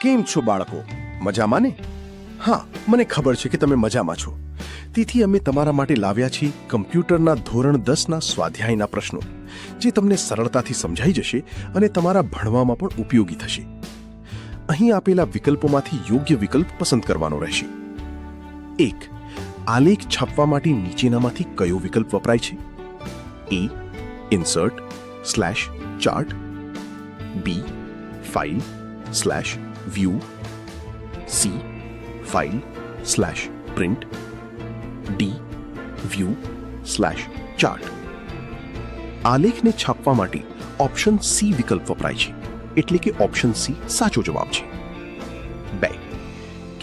કેમ છો બાળકો? મજામાં ને? હા, મને ખબર છે કે તમે મજામાં છો. તેથી અમે તમારા માટે લાવ્યા છીએ કમ્પ્યુટરના ધોરણ 10ના સ્વાધ્યાયના પ્રશ્નો, જે તમને સરળતાથી સમજાઈ જશે અને તમારા ભણવામાં પણ ઉપયોગી થશે. અહીં આપેલા વિકલ્પોમાંથી યોગ્ય વિકલ્પ પસંદ કરવાનો રહેશે. 1. આલેખ છાપવા માટે નીચેનામાંથી કયો વિકલ્પ વપરાય છે? A. Insert slash chart, B. File slash view, C. File slash print, D. View slash chart. આલેખને છાપવા માટે ઓપ્શન C વિકલ્પ વપરાય છે, એટલે કે ઓપ્શન C સાચો જવાબ છે. 2.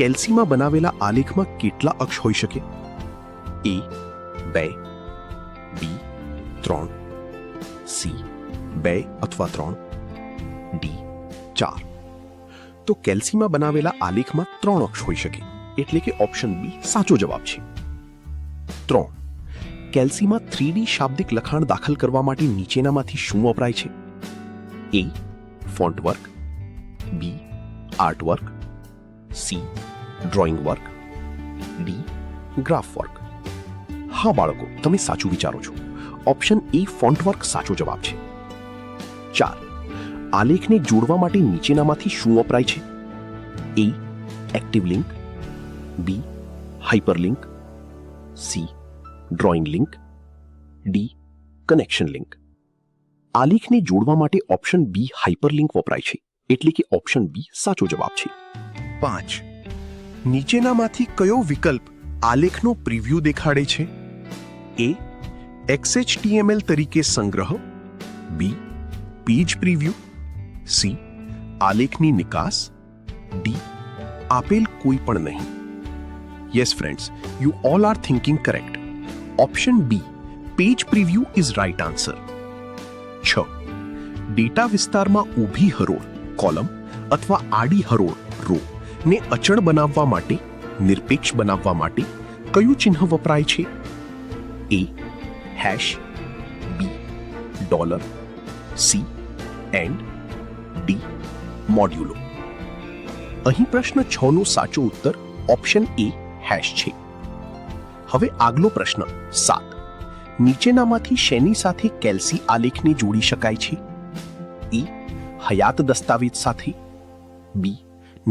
કેલ્સીમાં બનાવેલા આલેખમાં કેટલા અક્ષ હોઈ શકે? A. 2, B. 3, C. 2 અથવા 3, D. 4. તો કેલ્સીમાં બનાવેલા આલેખમાં 3 અક્ષ હોઈ શકે, એટલે કે ઓપ્શન B સાચો જવાબ છે. 3. કેલ્સીમાં 3D શાબ્દિક લખાણ દાખલ કરવા માટે નીચેનામાંથી શું વપરાય છે? A. Font work, B. Art work, C. Drawing work, D. Graph work. હા બાળકો, તમે સાચું વિચારો છો. ઓપ્શન A ફોન્ટ વર્ક સાચો જવાબ છે. 4. આલેખને જોડવા માટે નીચેનામાંથી શું વપરાય છે? A. Active link, B. Hyperlink, C. Drawing link, D. Connection link. આલેખને જોડવા માટે ઓપ્શન B હાઇપરલિંક વપરાય છે, એટલે કે ઓપ્શન B સાચો જવાબ છે. 5. નીચેનામાંથી કયો વિકલ્પ આલેખનો પ્રિવ્યૂ દેખાડે છે? A. XHTML તરીકે સંગ્રહ, B. Page preview, C. આલેખની નિકાસ, D. આપેલ કોઈ પણ નહીં. Yes friends, you all are thinking correct. Option B page preview is right answer. 6. Data વિસ્તારમાં ઊભી હરોળ કોલમ અથવા આડી હરોળ રો ને અચળ બનાવવા માટે, નિરપેક્ષ બનાવવા માટે કયું ચિહ્ન વપરાય છે? A. Hash, B. Dollar, C. And, D. મોડ્યુલો. અહીં પ્રશ્ન 6 નો સાચો ઉત્તર ઓપ્શન A હેશ છે. હવે આગલો પ્રશ્ન 7. નીચેનામાંથી શેની સાથે કેલ્સી આલેખને જોડી શકાય છે? A. હયાત દસ્તાવેજ સાથે, B.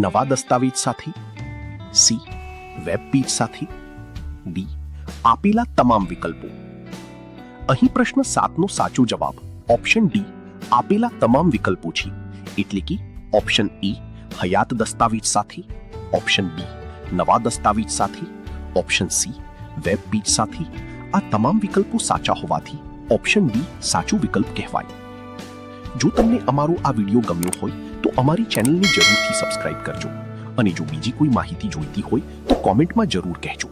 નવા દસ્તાવેજ સાથે, C. વેબ પેજ સાથે, D. આપેલા તમામ વિકલ્પો. અહીં પ્રશ્ન 7 નો સાચો જવાબ ઓપ્શન D આપેલા તમામ વિકલ્પો છે, એટલે કે ઓપ્શન A હયાત દસ્તાવેજ સાથે, ઓપ્શન B નવા દસ્તાવેજ સાથે, ઓપ્શન C વેબ પેજ સાથે. આ તમામ વિકલ્પો સાચા હોવાથી ઓપ્શન D સાચો વિકલ્પ કહેવાય. જો તમને અમારો આ વિડીયો ગમ્યો હોય તો અમારી ચેનલને જરૂરથી સબસ્ક્રાઇબ કરજો, અને જો બીજી કોઈ માહિતી જોઈતી હોય તો કોમેન્ટમાં જરૂર કહેજો.